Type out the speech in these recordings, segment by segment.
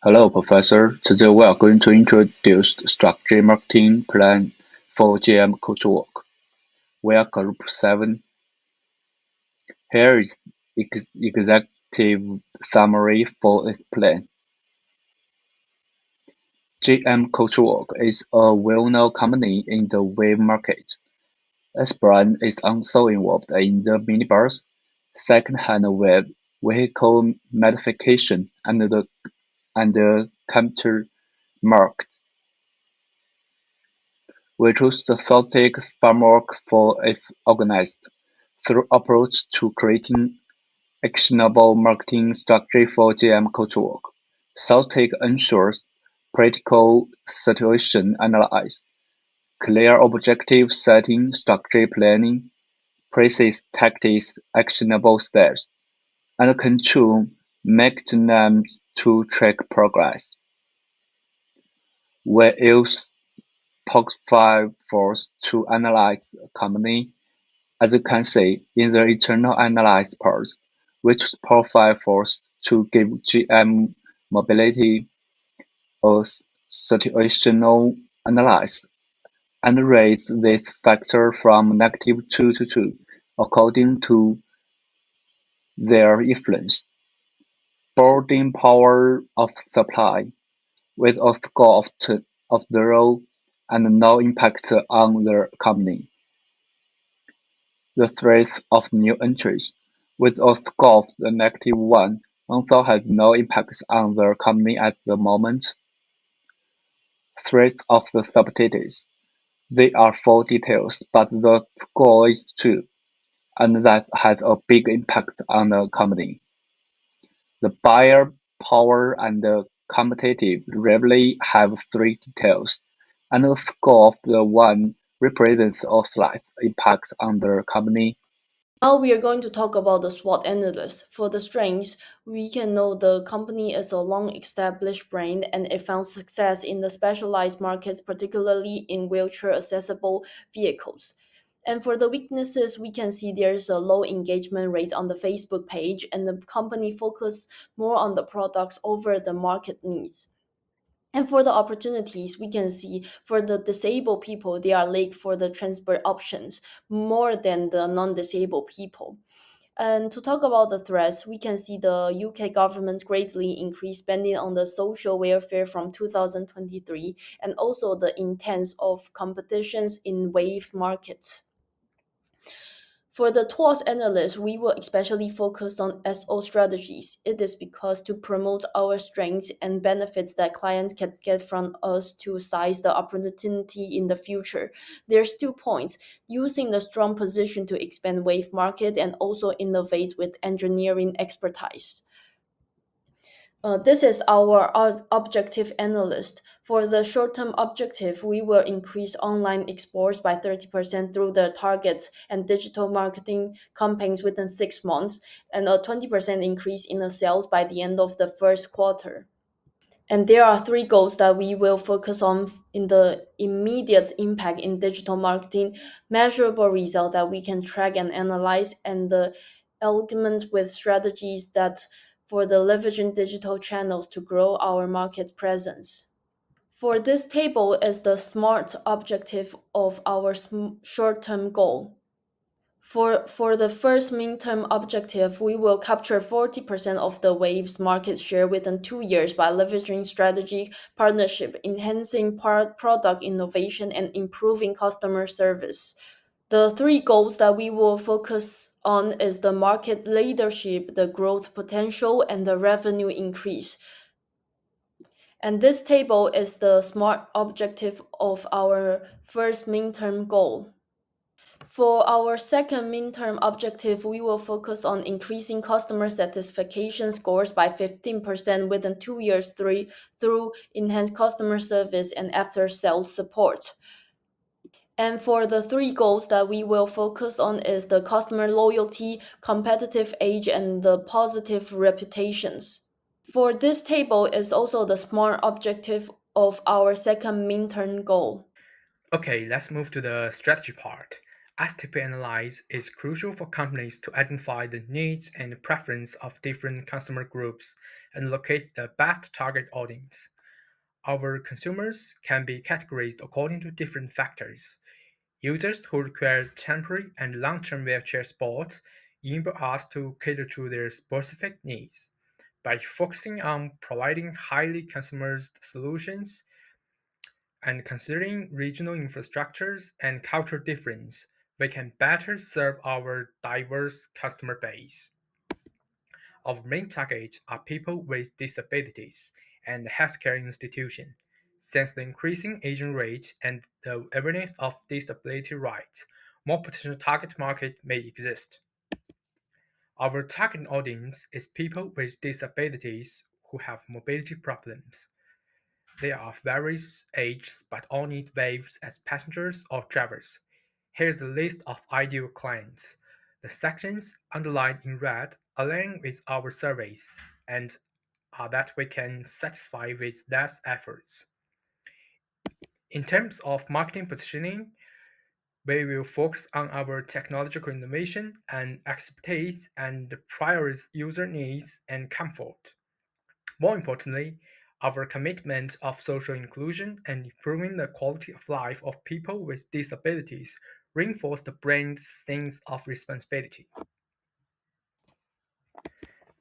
Hello, Professor. Today we are going to introduce the strategy marketing plan for GM Coachwork. We are Group 7. Here is executive summary for its plan. GM Coachwork is a well-known company in the wave market. Its brand is also involved in the minibus, second-hand web, vehicle modification, and the computer market. We chose the Celtic framework for its organized, thorough approach to creating actionable marketing strategy for GM Coachwork. Celtic ensures practical situation analysis, clear objective setting, strategy planning, precise tactics, actionable steps, and control mechanisms to track progress. We use Profile Force to analyze a company. As you can see in the internal analysis part, which profile force to give GM mobility a situational analysis and raise this factor from -2 to 2 according to their influence. Boarding power of supply with a score of 0 and no impact on the company. The threat of new entries, with a score of -1, also has no impact on the company at the moment. Threat of the subtitles. There are 4 details, but the score is 2, and that has a big impact on the company. The buyer power and the competitive rarely have 3 details, and the score of the 1 represents a slight impact on the company. Now we are going to talk about the SWOT analysis. For the strengths, we can know the company is a long-established brand and it found success in the specialized markets, particularly in wheelchair-accessible vehicles. And for the weaknesses, we can see there's a low engagement rate on the Facebook page, and the company focus more on the products over the market needs. And for the opportunities, we can see for the disabled people, they are late for the transport options more than the non-disabled people. And to talk about the threats, we can see the UK government greatly increased spending on the social welfare from 2023, and also the intense of competitions in wave markets. For the tools analyst, we will especially focus on SO strategies. It is because to promote our strengths and benefits that clients can get from us to size the opportunity in the future. There's 2 points: using the strong position to expand wave market and also innovate with engineering expertise. This is our objective analyst. For the short-term objective, we will increase online exports by 30% through the targets and digital marketing campaigns within 6 months, and a 20% increase in the sales by the end of the first quarter. And there are 3 goals that we will focus on in the immediate impact in digital marketing, measurable result that we can track and analyze, and the element with strategies that for the leveraging digital channels to grow our market presence. For this table is the SMART objective of our short-term goal. For the first midterm objective, we will capture 40% of the Wave's market share within 2 years by leveraging strategic partnership, enhancing product innovation, and improving customer service. The 3 goals that we will focus on is the market leadership, the growth potential, and the revenue increase. And this table is the SMART objective of our first midterm goal. For our second midterm objective, we will focus on increasing customer satisfaction scores by 15% within 2 years through enhanced customer service and after sales support. And for the 3 goals that we will focus on is the customer loyalty, competitive edge, and the positive reputations. For this table is also the SMART objective of our second midterm goal. Okay, let's move to the strategy part. STP analysis is crucial for companies to identify the needs and preferences of different customer groups and locate the best target audience. Our consumers can be categorized according to different factors. Users who require temporary and long-term wheelchair support enable us to cater to their specific needs. By focusing on providing highly customized solutions and considering regional infrastructures and cultural difference, we can better serve our diverse customer base. Our main targets are people with disabilities and healthcare institutions. Since the increasing aging rate and the awareness of disability rights, more potential target market may exist. Our target audience is people with disabilities who have mobility problems. They are of various ages but all need waves as passengers or drivers. Here's a list of ideal clients. The sections underlined in red align with our surveys and are that we can satisfy with less efforts. In terms of marketing positioning, we will focus on our technological innovation and expertise and prioritize user needs and comfort. More importantly, our commitment of social inclusion and improving the quality of life of people with disabilities reinforce the brand's sense of responsibility.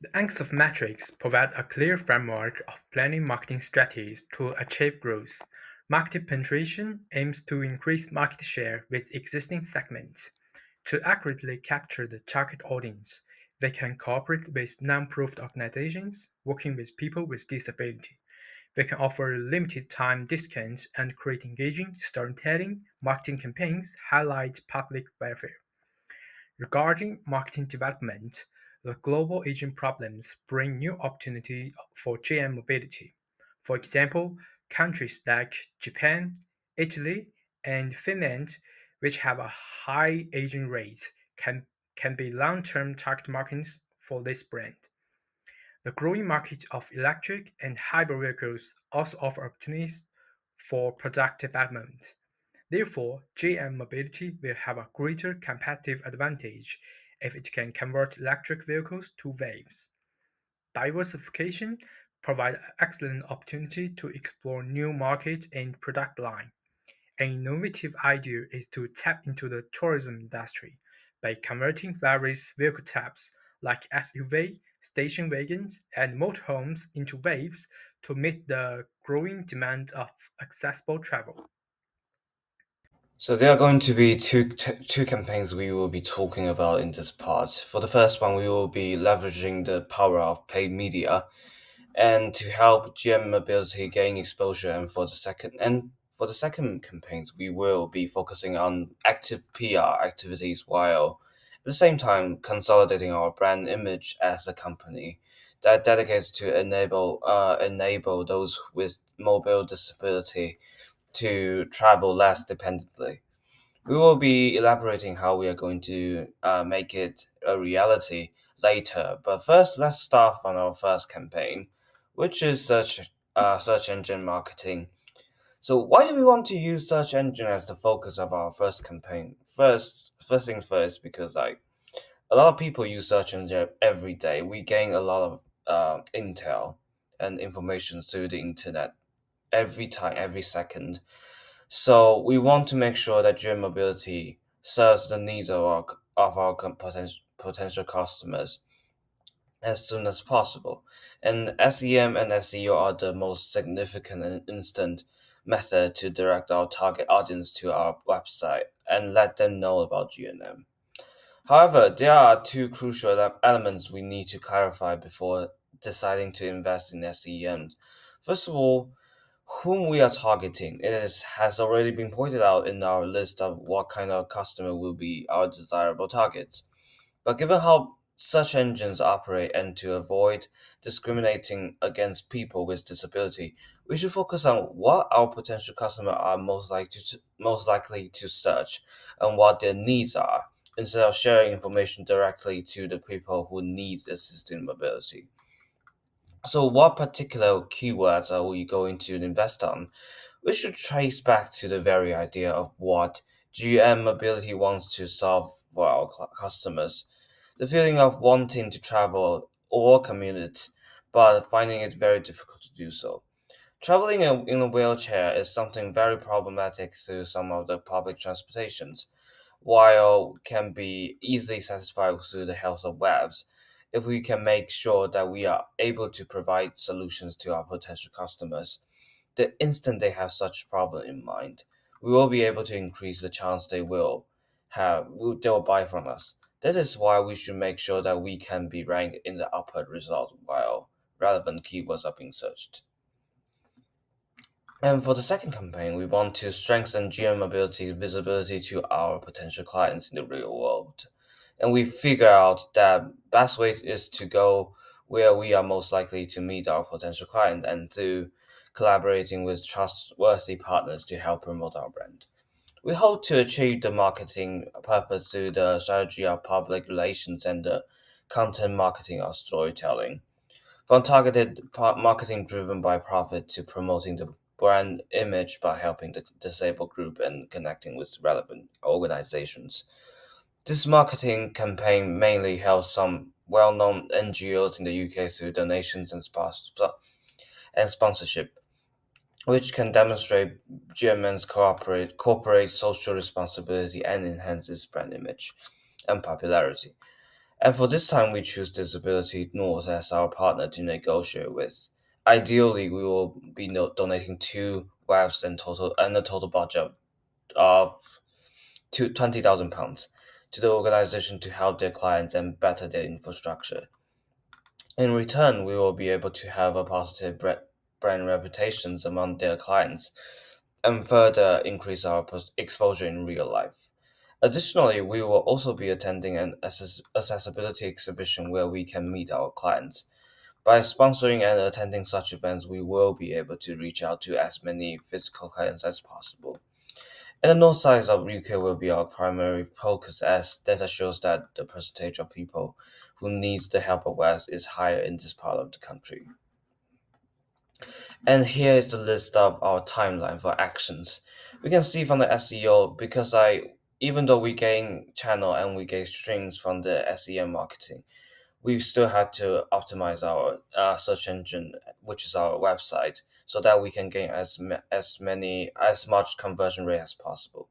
The Anchors of Metrics provide a clear framework of planning marketing strategies to achieve growth. Market penetration aims to increase market share with existing segments. To accurately capture the target audience, they can cooperate with non-profit organizations working with people with disability. They can offer limited time discounts and create engaging storytelling marketing campaigns highlight public welfare. Regarding marketing development, the global aging problems bring new opportunity for GM mobility. For example, countries like Japan, Italy, and Finland, which have a high aging rate, can be long-term target markets for this brand. The growing market of electric and hybrid vehicles also offer opportunities for product development. Therefore, GM Mobility will have a greater competitive advantage if it can convert electric vehicles to waves. Diversification provides an excellent opportunity to explore new markets and product line. An innovative idea is to tap into the tourism industry by converting various vehicle types like SUV, station wagons, and motorhomes into waves to meet the growing demand of accessible travel. So there are going to be two campaigns we will be talking about in this part. For the first one, we will be leveraging the power of paid media and to help GM Mobility gain exposure. And for the second campaigns, we will be focusing on active PR activities while at the same time consolidating our brand image as a company that dedicates to enable those with mobile disability to travel less dependently. We will be elaborating how we are going to make it a reality later. But first, let's start on our first campaign, which is search engine marketing. So, why do we want to use search engine as the focus of our first campaign? First things first, because like a lot of people use search engine every day. We gain a lot of intel and information through the internet every time, every second. So we want to make sure that Gym Mobility serves the needs of our potential customers as soon as possible. And SEM and SEO are the most significant and instant method to direct our target audience to our website and let them know about GNM. However, there are two crucial elements we need to clarify before deciding to invest in SEM. First of all, whom we are targeting. Has already been pointed out in our list of what kind of customer will be our desirable targets. But given how such engines operate and to avoid discriminating against people with disability, we should focus on what our potential customers are most likely to search and what their needs are, instead of sharing information directly to the people who need assisted mobility. So, what particular keywords are we going to invest on? We should trace back to the very idea of what GM Mobility wants to solve for our customers. The feeling of wanting to travel or commute, but finding it very difficult to do so. Traveling in a wheelchair is something very problematic through some of the public transportations, while can be easily satisfied through the help of webs. If we can make sure that we are able to provide solutions to our potential customers, the instant they have such problem in mind, we will be able to increase the chance they will buy from us. That is why we should make sure that we can be ranked in the upper result while relevant keywords are being searched. And for the second campaign, we want to strengthen GM mobility visibility to our potential clients in the real world. And we figure out that best way is to go where we are most likely to meet our potential client and through collaborating with trustworthy partners to help promote our brand. We hope to achieve the marketing purpose through the strategy of public relations and the content marketing or storytelling. From targeted marketing driven by profit to promoting the brand image by helping the disabled group and connecting with relevant organizations. This marketing campaign mainly helps some well known NGOs in the UK through donations and, and sponsorship, which can demonstrate GMN's corporate social responsibility and enhance its brand image and popularity. And for this time, we choose Disability North as our partner to negotiate with. Ideally, we will be donating two webs and a total budget of £20,000 to the organization to help their clients and better their infrastructure. In return, we will be able to have a positive brand reputations among their clients and further increase our exposure in real life. Additionally, we will also be attending an accessibility exhibition where we can meet our clients. By sponsoring and attending such events, we will be able to reach out to as many physical clients as possible. And the north side of UK will be our primary focus as data shows that the percentage of people who needs the help of West is higher in this part of the country. And here is the list of our timeline for actions. We can see from the SEO because even though we gain channel and we gain streams from the SEM marketing, we still have to optimize our search engine, which is our website, so that we can gain as much conversion rate as possible.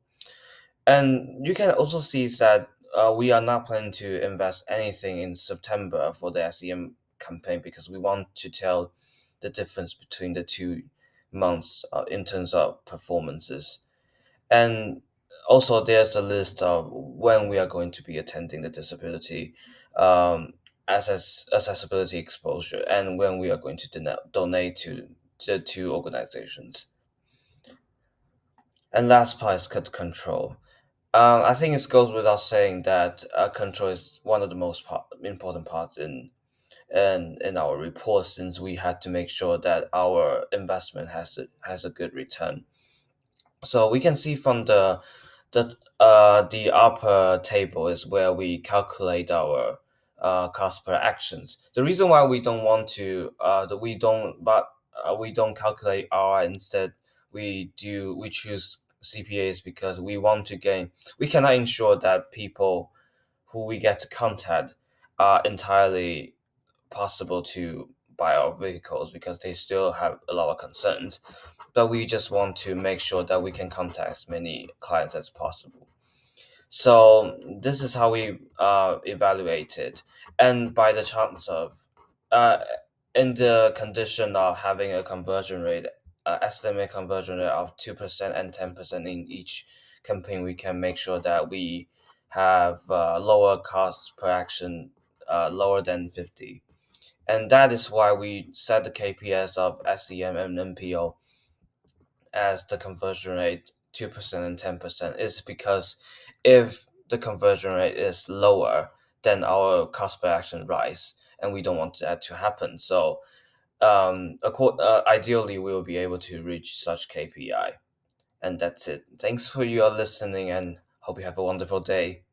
And you can also see that we are not planning to invest anything in September for the SEM campaign because we want to tell the difference between the 2 months in terms of performances. And also, there's a list of when we are going to be attending the disability accessibility exposure and when we are going to donate to the two organizations. And last part is cut control. I think it goes without saying that control is one of the most important parts in our report, since we had to make sure that our investment has a good return. So we can see from the upper table is where we calculate our cost per actions. The reason why we don't want to that we don't calculate ROI, instead we choose CPAs because we want to gain. We cannot ensure that people who we get to contact are entirely possible to buy our vehicles because they still have a lot of concerns, but we just want to make sure that we can contact as many clients as possible. So this is how we evaluate it, and by the chance of, uh, in the condition of having a conversion rate, estimate conversion rate of 2% and 10% in each campaign, we can make sure that we have lower costs per action, lower than 50, and that is why we set the KPIs of SEM and MPO as the conversion rate 2% and 10% is because if the conversion rate is lower, then our cost per action rise, and we don't want that to happen. So, ideally, we will be able to reach such KPI, and that's it. Thanks for your listening, and hope you have a wonderful day.